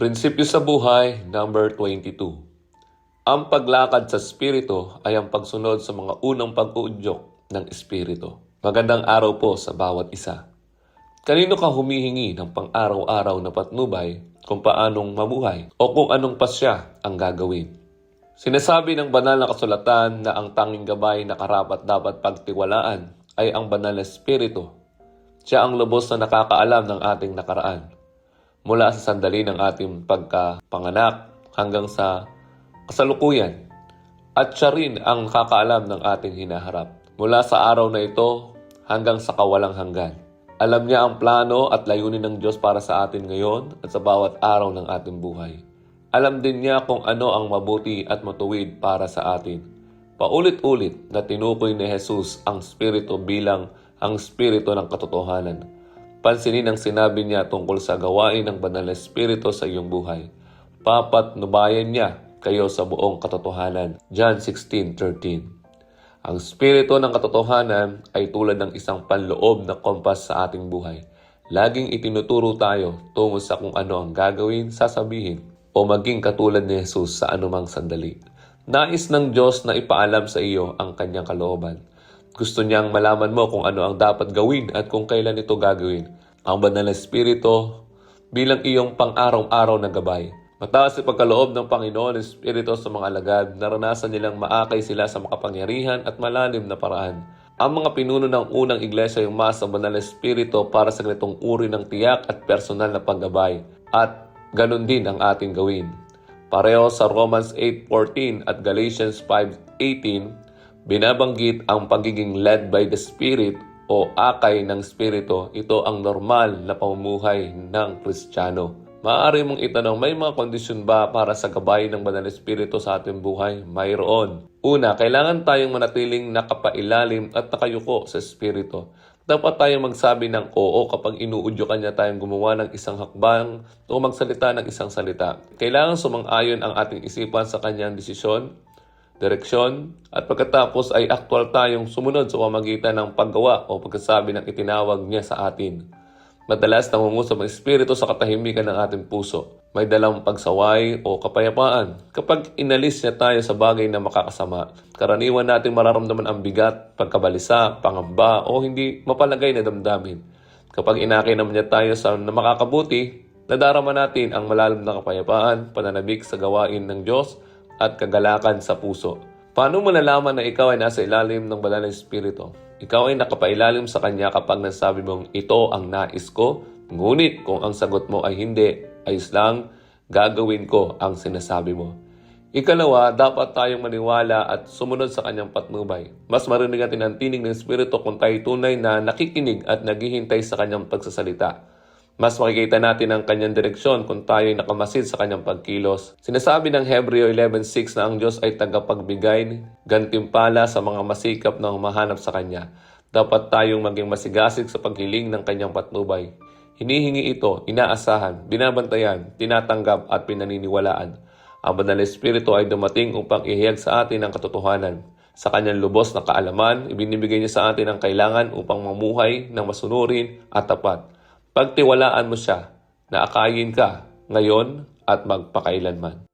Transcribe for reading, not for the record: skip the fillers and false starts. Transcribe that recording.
Prinsipyo sa buhay, number 22. Ang paglakad sa Espiritu ay ang pagsunod sa mga unang pag-uudyok ng Espiritu. Magandang araw po sa bawat isa. Kanino ka humihingi ng pang-araw-araw na patnubay kung paanong mabuhay o kung anong pasya ang gagawin? Sinasabi ng banal na kasulatan na ang tanging gabay na karapat dapat pagtiwalaan ay ang banal na Espiritu. Siya ang lubos na nakakaalam ng ating nakaraan. Mula sa sandali ng ating pagkapanganak hanggang sa kasalukuyan. At siya rin ang kakaalam ng ating hinaharap. Mula sa araw na ito hanggang sa kawalang hanggan. Alam niya ang plano at layunin ng Diyos para sa atin ngayon at sa bawat araw ng ating buhay. Alam din niya kung ano ang mabuti at matuwid para sa atin. Paulit-ulit na tinukoy ni Jesus ang Espiritu bilang ang Espiritu ng katotohanan. Pansinin ang sinabi niya tungkol sa gawain ng banal na Espiritu sa iyong buhay. Papatnubayan niya kayo sa buong katotohanan. John 16:13. Ang Espiritu ng katotohanan ay tulad ng isang panloob na kompas sa ating buhay. Laging itinuturo tayo tungo sa kung ano ang gagawin, sasabihin, o maging katulad ni Jesus sa anumang sandali. Nais ng Diyos na ipaalam sa iyo ang kanyang kalooban. Gusto niyang malaman mo kung ano ang dapat gawin at kung kailan ito gagawin. Ang banal na Espiritu bilang iyong pang-araw-araw na gabay. Mataas sa pagkaloob ng Panginoon ng Espiritu sa mga alagad, naranasan nilang maakay sila sa makapangyarihan at malalim na paraan. Ang mga pinuno ng unang iglesia ay umasa ang banal na Espiritu para sa ganitong uri ng tiyak at personal na paggabay. At ganun din ang ating gawin. Pareho sa Romans 8:14 at Galatians 5:18, binabanggit ang pagiging led by the Spirit o akay ng Espiritu. Ito ang normal na pamumuhay ng Kristiyano. Maaari mong itanong, may mga kondisyon ba para sa gabay ng banal na Espiritu sa ating buhay? Mayroon. Una, kailangan tayong manatiling nakapailalim at nakayuko sa Espiritu. Dapat tayong magsabi ng oo kapag inuudyokan niya tayong gumawa ng isang hakbang o magsalita ng isang salita. Kailangan sumang-ayon ang ating isipan sa kanyang desisyon, direksyon, at pagkatapos ay aktwal tayong sumunod sa pamamagitan ng paggawa o pagkasabi ng itinawag niya sa atin. Madalas nangungusap ang Espiritu sa katahimikan ng ating puso. May dalang pagsaway o kapayapaan. Kapag inalis niya tayo sa bagay na makakasama, karaniwan natin mararamdaman ang bigat, pagkabalisa, pangamba o hindi mapalagay na damdamin. Kapag inakay naman niya tayo sa makakabuti, nadarama natin ang malalim na kapayapaan, pananabik sa gawain ng Diyos at kagalakan sa puso. Paano mo nalaman na ikaw ay nasa ilalim ng banal na Espiritu? Ikaw ay nakapailalim sa Kanya kapag nasabi mong ito ang nais ko, ngunit kung ang sagot mo ay hindi, ayos lang, gagawin ko ang sinasabi mo. Ikalawa, dapat tayong maniwala at sumunod sa Kanyang patnubay. Mas marinig natin ang tinig ng Espiritu kung tayo tunay na nakikinig at naghihintay sa Kanyang pagsasalita. Mas makikita natin ang kanyang direksyon kung tayo ay nakamasid sa kanyang pagkilos. Sinasabi ng Hebreo 11:6 na ang Diyos ay tagapagbigay, gantimpala sa mga masikap na humahanap sa Kanya. Dapat tayong maging masigasig sa paghiling ng kanyang patnubay. Hinihingi ito, inaasahan, binabantayan, tinatanggap at pinaniniwalaan. Ang banal na Espiritu ay dumating upang ihayag sa atin ang katotohanan. Sa kanyang lubos na kaalaman, ibinibigay niya sa atin ang kailangan upang mamuhay ng masunurin at tapat. Pagtiwalaan mo siya na akayin ka ngayon at magpakailanman.